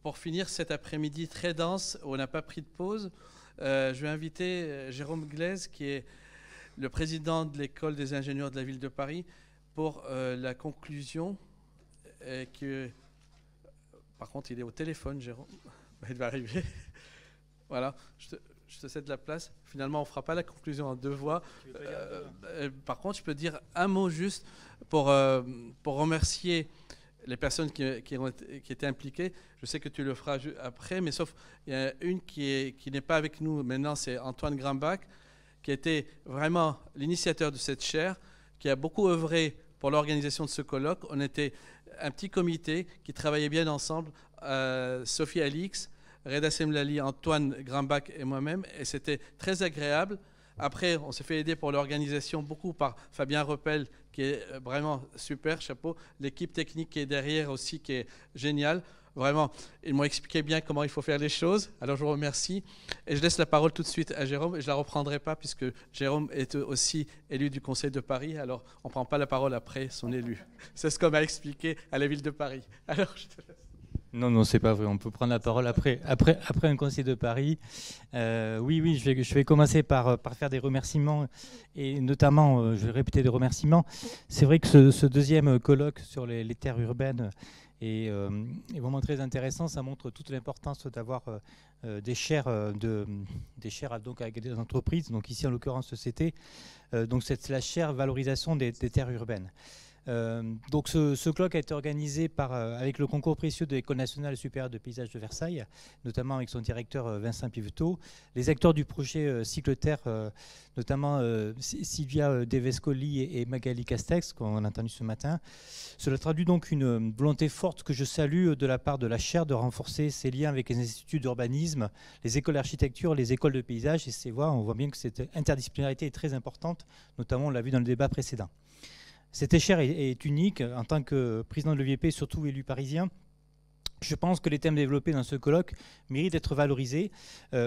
pour finir cet après-midi très dense où on n'a pas pris de pause, je vais inviter Jérôme Glaise, qui est le président de l'école des ingénieurs de la ville de Paris, pour la conclusion. Par contre, il est au téléphone, Jérôme. Il va arriver. Voilà, je te cède la place. Finalement, on ne fera pas la conclusion en 2 voix. Par contre, je peux dire un mot juste pour remercier les personnes qui étaient impliquées. Je sais que tu le feras après, mais sauf il y a une qui n'est pas avec nous maintenant, c'est Antoine Grimbach, qui a été vraiment l'initiateur de cette chaire, qui a beaucoup œuvré pour l'organisation de ce colloque. On était un petit comité qui travaillait bien ensemble, Sophie Alix, Reda Semlali, Antoine Grimbach et moi-même, et c'était très agréable. Après, on s'est fait aider pour l'organisation beaucoup par Fabien Repel, qui est vraiment super, chapeau. L'équipe technique qui est derrière aussi, qui est géniale. Vraiment, ils m'ont expliqué bien comment il faut faire les choses. Alors, je vous remercie. Et je laisse la parole tout de suite à Jérôme. Et je ne la reprendrai pas puisque Jérôme est aussi élu du Conseil de Paris. Alors, on ne prend pas la parole après son élu. C'est ce qu'on m'a expliqué à la ville de Paris. Alors, je te laisse. Non, c'est pas vrai. On peut prendre la parole après un conseil de Paris. Oui, je vais commencer par faire des remerciements et notamment, je vais répéter des remerciements. C'est vrai que ce deuxième colloque sur les terres urbaines est vraiment très intéressant. Ça montre toute l'importance d'avoir des chaires donc avec des entreprises. Donc ici en l'occurrence c'était donc c'est la chaire valorisation des terres urbaines. Donc ce colloque a été organisé avec le concours précieux de l'École nationale supérieure de paysage de Versailles, notamment avec son directeur Vincent Piveteau, les acteurs du projet Cycle Terre, notamment Sylvia Devescoli et Magali Castex, qu'on a entendu ce matin. Cela traduit donc une volonté forte que je salue de la part de la chaire de renforcer ses liens avec les instituts d'urbanisme, les écoles d'architecture, les écoles de paysage, et on voit bien que cette interdisciplinarité est très importante, notamment on l'a vu dans le débat précédent. Cette chaire est unique. En tant que président de l'EVP, surtout élu parisien, je pense que les thèmes développés dans ce colloque méritent d'être valorisés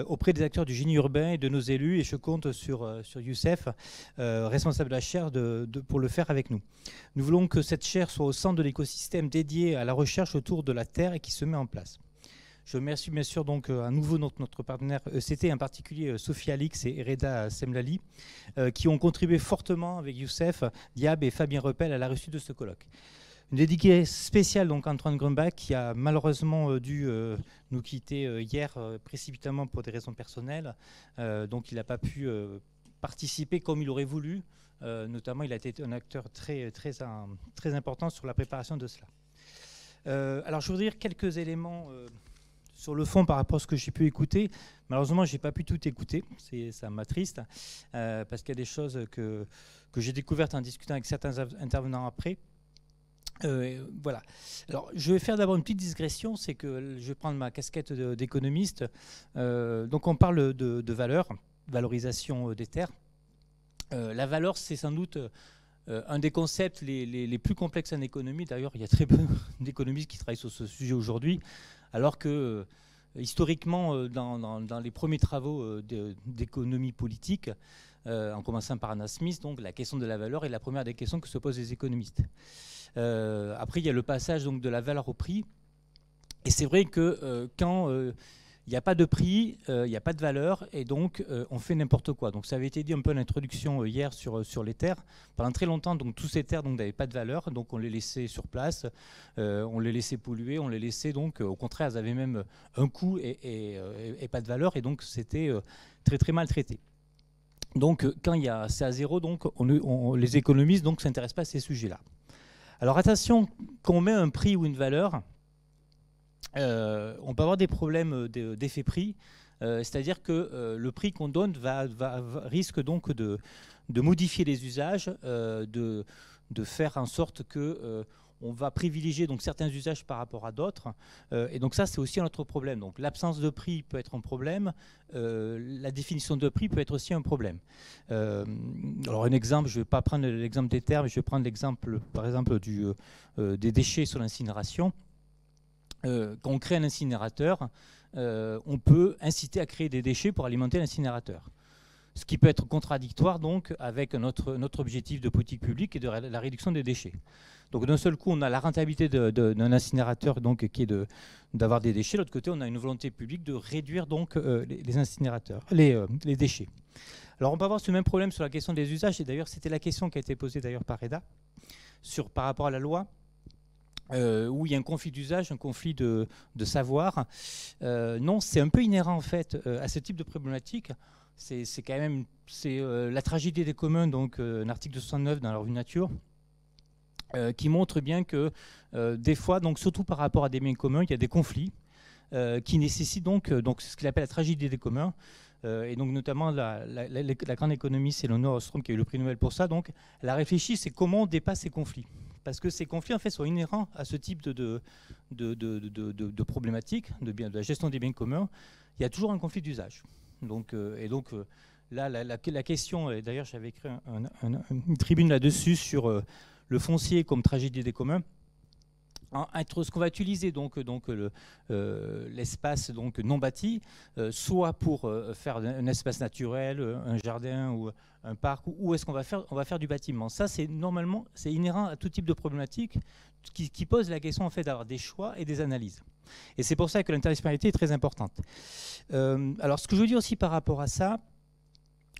auprès des acteurs du génie urbain et de nos élus. Et je compte sur Youssef, responsable de la chaire, pour le faire avec nous. Nous voulons que cette chaire soit au centre de l'écosystème dédié à la recherche autour de la terre et qui se met en place. Je remercie bien sûr donc à nouveau notre partenaire ECT, en particulier Sophie Alix et Reda Semlali, qui ont contribué fortement avec Youssef, Diab et Fabien Repel à la réussite de ce colloque. Une dédicace spéciale donc à Antoine Grimbach, qui a malheureusement dû nous quitter hier précipitamment pour des raisons personnelles. Donc il n'a pas pu participer comme il aurait voulu. Notamment, il a été un acteur très important sur la préparation de cela. Alors je voudrais dire quelques éléments sur le fond par rapport à ce que j'ai pu écouter. Malheureusement, je n'ai pas pu tout écouter, ça m'attriste, parce qu'il y a des choses que j'ai découvertes en discutant avec certains intervenants après. Voilà. Alors, je vais faire d'abord une petite digression, c'est que je vais prendre ma casquette d'économiste. Donc, on parle de valorisation des terres. La valeur, c'est sans doute un des concepts les plus complexes en économie. D'ailleurs, il y a très peu d'économistes qui travaillent sur ce sujet aujourd'hui, alors que historiquement, dans les premiers travaux d'économie politique, en commençant par Adam Smith, donc la question de la valeur est la première des questions que se posent les économistes. Après, il y a le passage donc, de la valeur au prix. Et c'est vrai que quand il n'y a pas de prix, il n'y a pas de valeur, et donc on fait n'importe quoi. Donc ça avait été dit un peu en introduction hier sur les terres. Pendant très longtemps, donc, tous ces terres n'avaient pas de valeur, donc on les laissait sur place, on les laissait polluer, on les laissait donc, au contraire, elles avaient même un coût et pas de valeur, et donc c'était très maltraité. Donc quand c'est à zéro, donc les économistes ne s'intéressent pas à ces sujets-là. Alors attention, quand on met un prix ou une valeur, on peut avoir des problèmes d'effet prix, c'est-à-dire que le prix qu'on donne risque donc de modifier les usages, de faire en sorte que on va privilégier donc certains usages par rapport à d'autres, et donc ça c'est aussi un autre problème. Donc l'absence de prix peut être un problème, la définition de prix peut être aussi un problème. Alors un exemple, je ne vais pas prendre l'exemple des terres, mais je vais prendre l'exemple par exemple des déchets sur l'incinération. Quand on crée un incinérateur, on peut inciter à créer des déchets pour alimenter l'incinérateur. ce qui peut être contradictoire donc avec notre objectif de politique publique et de la réduction des déchets. Donc d'un seul coup, on a la rentabilité d'un incinérateur donc, qui est d'avoir des déchets. De l'autre côté, on a une volonté publique de réduire donc, les incinérateurs, les déchets. Alors on peut avoir ce même problème sur la question des usages, et d'ailleurs c'était la question qui a été posée d'ailleurs par Reda, par rapport à la loi, où il y a un conflit d'usage, un conflit de savoir. Non, c'est un peu inhérent en fait à ce type de problématique. C'est quand même la tragédie des communs, donc un article de 69 dans la revue Nature, qui montre bien que des fois, donc surtout par rapport à des biens communs, il y a des conflits qui nécessitent donc ce qu'il appelle la tragédie des communs. Et donc notamment la grande économiste Elinor Ostrom, qui a eu le prix Nobel pour ça, donc elle a réfléchi, c'est comment on dépasse ces conflits. Parce que ces conflits en fait sont inhérents à ce type de problématiques, de la gestion des biens communs. Il y a toujours un conflit d'usage. Là, la question, et d'ailleurs j'avais écrit une tribune là-dessus sur le foncier comme tragédie des communs. Entre ce qu'on va utiliser l'espace non bâti, soit pour faire un espace naturel, un jardin ou un parc, ou est-ce qu'on va faire du bâtiment. Ça, c'est inhérent à tout type de problématique qui pose la question en fait d'avoir des choix et des analyses. Et c'est pour ça que l'interdisciplinarité est très importante. Alors, ce que je veux dire aussi par rapport à ça,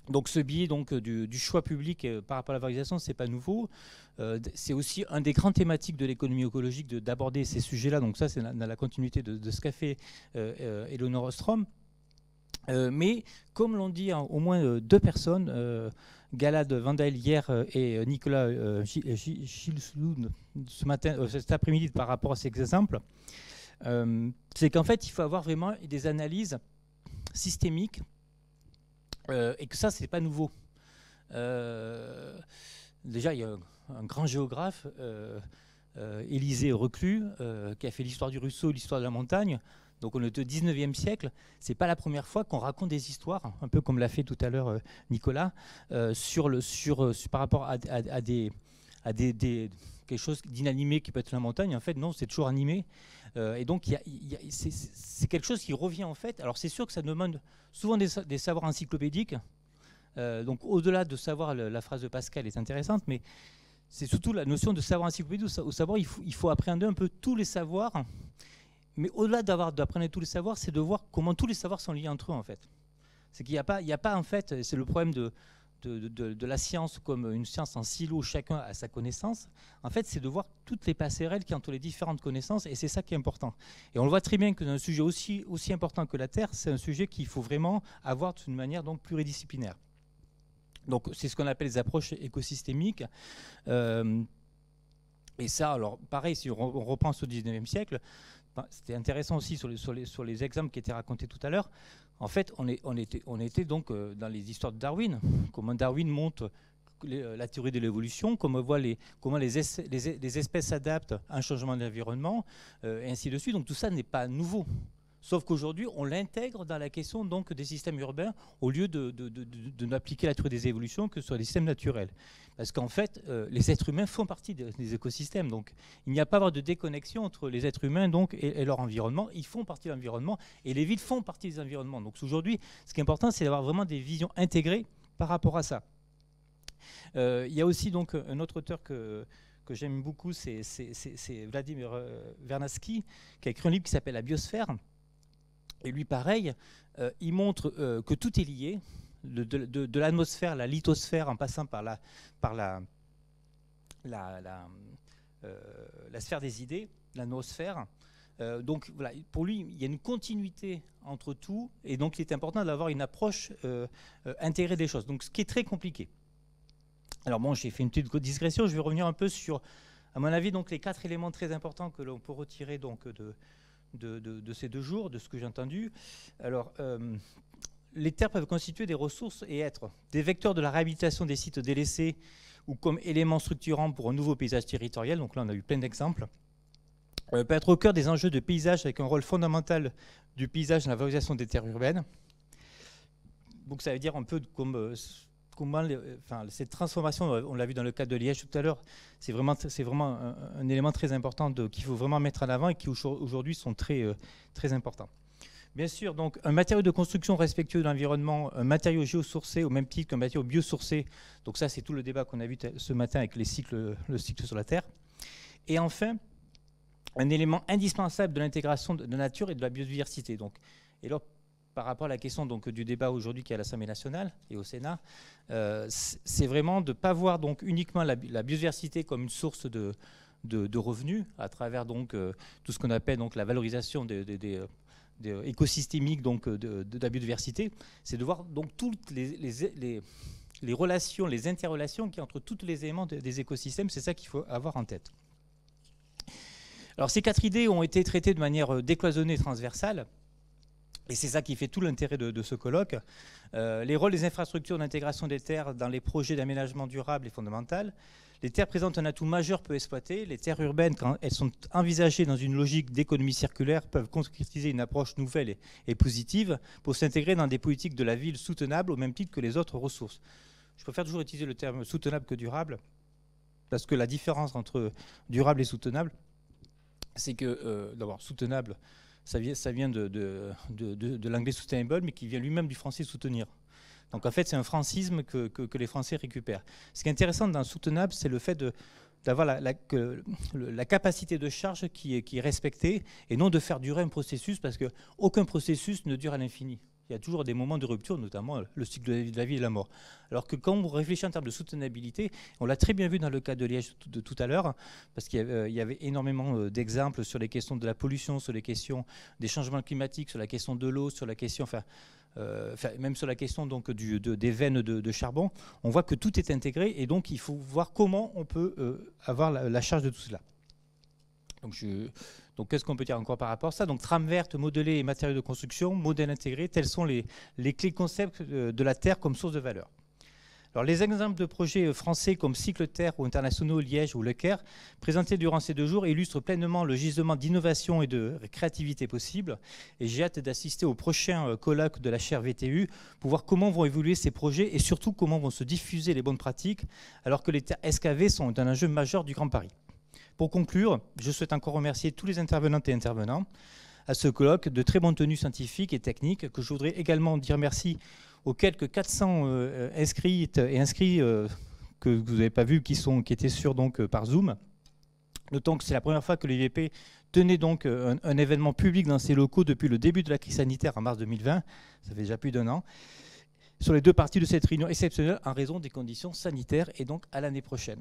donc ce biais du choix public par rapport à la valorisation, ce n'est pas nouveau. C'est aussi un des grandes thématiques de l'économie écologique d'aborder ces sujets-là. Donc ça, c'est dans la continuité de ce qu'a fait Elinor Ostrom. Mais comme l'ont dit au moins deux personnes, Galad Vandel hier et Nicolas Gilsoul cet après-midi par rapport à ces exemples, c'est qu'en fait, il faut avoir vraiment des analyses systémiques. Et que ça, c'est pas nouveau. Déjà, il y a un grand géographe, Élisée Reclus, qui a fait l'histoire du ruisseau, l'histoire de la montagne. Donc on est au 19e siècle. C'est pas la première fois qu'on raconte des histoires, un peu comme l'a fait tout à l'heure Nicolas, par rapport à quelque chose d'inanimé qui peut être la montagne. En fait, non, c'est toujours animé. Et donc, c'est quelque chose qui revient en fait. Alors, c'est sûr que ça demande souvent des savoirs encyclopédiques. Donc, au-delà de savoir, la phrase de Pascal est intéressante, mais c'est surtout la notion de savoir encyclopédique. Au savoir, il faut appréhender un peu tous les savoirs. Mais au-delà d'apprendre tous les savoirs, c'est de voir comment tous les savoirs sont liés entre eux, en fait. C'est qu'il n'y a pas, en fait, c'est le problème de la science comme une science en silo, chacun a sa connaissance. En fait, c'est de voir toutes les passerelles qui entre les différentes connaissances, et c'est ça qui est important. Et on le voit très bien que dans un sujet aussi important que la Terre, c'est un sujet qu'il faut vraiment avoir d'une manière donc pluridisciplinaire. Donc c'est ce qu'on appelle les approches écosystémiques. Et ça, alors pareil, si on reprend ce 19e siècle, c'était intéressant aussi sur les exemples qui étaient racontés tout à l'heure. En fait, on était donc dans les histoires de Darwin, comment Darwin montre la théorie de l'évolution, comment les espèces s'adaptent à un changement d'environnement, et ainsi de suite. Donc tout ça n'est pas nouveau. Sauf qu'aujourd'hui, on l'intègre dans la question donc, des systèmes urbains au lieu de n'appliquer la théorie des évolutions que sur les systèmes naturels. Parce qu'en fait, les êtres humains font partie des écosystèmes. Donc, il n'y a pas à avoir de déconnexion entre les êtres humains donc, et leur environnement. Ils font partie de l'environnement et les villes font partie des environnements. Donc aujourd'hui, ce qui est important, c'est d'avoir vraiment des visions intégrées par rapport à ça. Il y a aussi donc, un autre auteur que j'aime beaucoup, c'est Vladimir Vernadsky, qui a écrit un livre qui s'appelle La biosphère. Et lui, pareil, il montre que tout est lié, de l'atmosphère, la lithosphère, en passant par la sphère des idées, la noosphère. Donc voilà, pour lui, il y a une continuité entre tout, et donc il est important d'avoir une approche intégrée des choses. Donc ce qui est très compliqué. Alors bon, j'ai fait une petite digression, je vais revenir un peu sur, à mon avis, donc les 4 éléments très importants que l'on peut retirer donc de ces 2 jours, de ce que j'ai entendu. Alors, les terres peuvent constituer des ressources et être des vecteurs de la réhabilitation des sites délaissés ou comme éléments structurants pour un nouveau paysage territorial. Donc là, on a eu plein d'exemples. Peut être au cœur des enjeux de paysage avec un rôle fondamental du paysage dans la valorisation des terres urbaines. Donc ça veut dire un peu comme comment cette transformation, on l'a vu dans le cas de Liège tout à l'heure, c'est vraiment un élément très important qu'il faut vraiment mettre en avant et qui aujourd'hui sont très, très importants. Bien sûr, donc un matériau de construction respectueux de l'environnement, un matériau géosourcé au même titre qu'un matériau biosourcé. Donc ça, c'est tout le débat qu'on a vu ce matin avec le cycle sur la Terre. Et enfin, un élément indispensable de l'intégration de la nature et de la biodiversité. Donc, et là, par rapport à la question donc, du débat aujourd'hui qui est à l'Assemblée nationale et au Sénat, c'est vraiment de ne pas voir donc, uniquement la biodiversité comme une source de revenus à travers donc, tout ce qu'on appelle donc, la valorisation des écosystémique donc, de la biodiversité, c'est de voir donc toutes les relations, les interrelations qu'il y a entre tous les éléments des écosystèmes. C'est ça qu'il faut avoir en tête. Alors ces 4 idées ont été traitées de manière décloisonnée et transversale, et c'est ça qui fait tout l'intérêt de ce colloque. Les rôles des infrastructures d'intégration des terres dans les projets d'aménagement durable est fondamental. Les terres présentent un atout majeur peu exploité. Les terres urbaines, quand elles sont envisagées dans une logique d'économie circulaire, peuvent concrétiser une approche nouvelle et positive pour s'intégrer dans des politiques de la ville soutenables au même titre que les autres ressources. Je préfère toujours utiliser le terme soutenable que durable, parce que la différence entre durable et soutenable, c'est que, d'abord, soutenable, ça vient de l'anglais sustainable, mais qui vient lui-même du français soutenir. Donc en fait, c'est un francisme que les Français récupèrent. Ce qui est intéressant dans le soutenable, c'est le fait d'avoir la capacité de charge qui est respectée et non de faire durer un processus, parce qu'aucun processus ne dure à l'infini. Il y a toujours des moments de rupture, notamment le cycle de la vie et de la mort. Alors que quand on réfléchit en termes de soutenabilité, on l'a très bien vu dans le cas de Liège de tout à l'heure, parce qu'il y avait énormément d'exemples sur les questions de la pollution, sur les questions des changements climatiques, sur la question de l'eau, sur la question, même sur la question donc, des veines de charbon. On voit que tout est intégré, et donc il faut voir comment on peut avoir la charge de tout cela. Donc qu'est-ce qu'on peut dire encore par rapport à ça? Donc trame verte, modelée et matériaux de construction, modèle intégré, tels sont les clés concepts de la Terre comme source de valeur. Alors les exemples de projets français comme Cycle Terre ou internationaux Liège ou Le Caire, présentés durant ces 2 jours, illustrent pleinement le gisement d'innovation et de créativité possible. Et j'ai hâte d'assister au prochain colloque de la chaire VTU pour voir comment vont évoluer ces projets et surtout comment vont se diffuser les bonnes pratiques, alors que les terres excavées sont un enjeu majeur du Grand Paris. Pour conclure, je souhaite encore remercier tous les intervenantes et intervenants à ce colloque de très bonne tenue scientifique et technique, que je voudrais également dire merci aux quelques 400 inscrites et inscrits que vous n'avez pas vus, qui étaient sur donc, par Zoom. Notons que c'est la première fois que l'IVP tenait donc un événement public dans ses locaux depuis le début de la crise sanitaire en mars 2020, ça fait déjà plus d'1 an, sur les 2 parties de cette réunion exceptionnelle en raison des conditions sanitaires, et donc à l'année prochaine.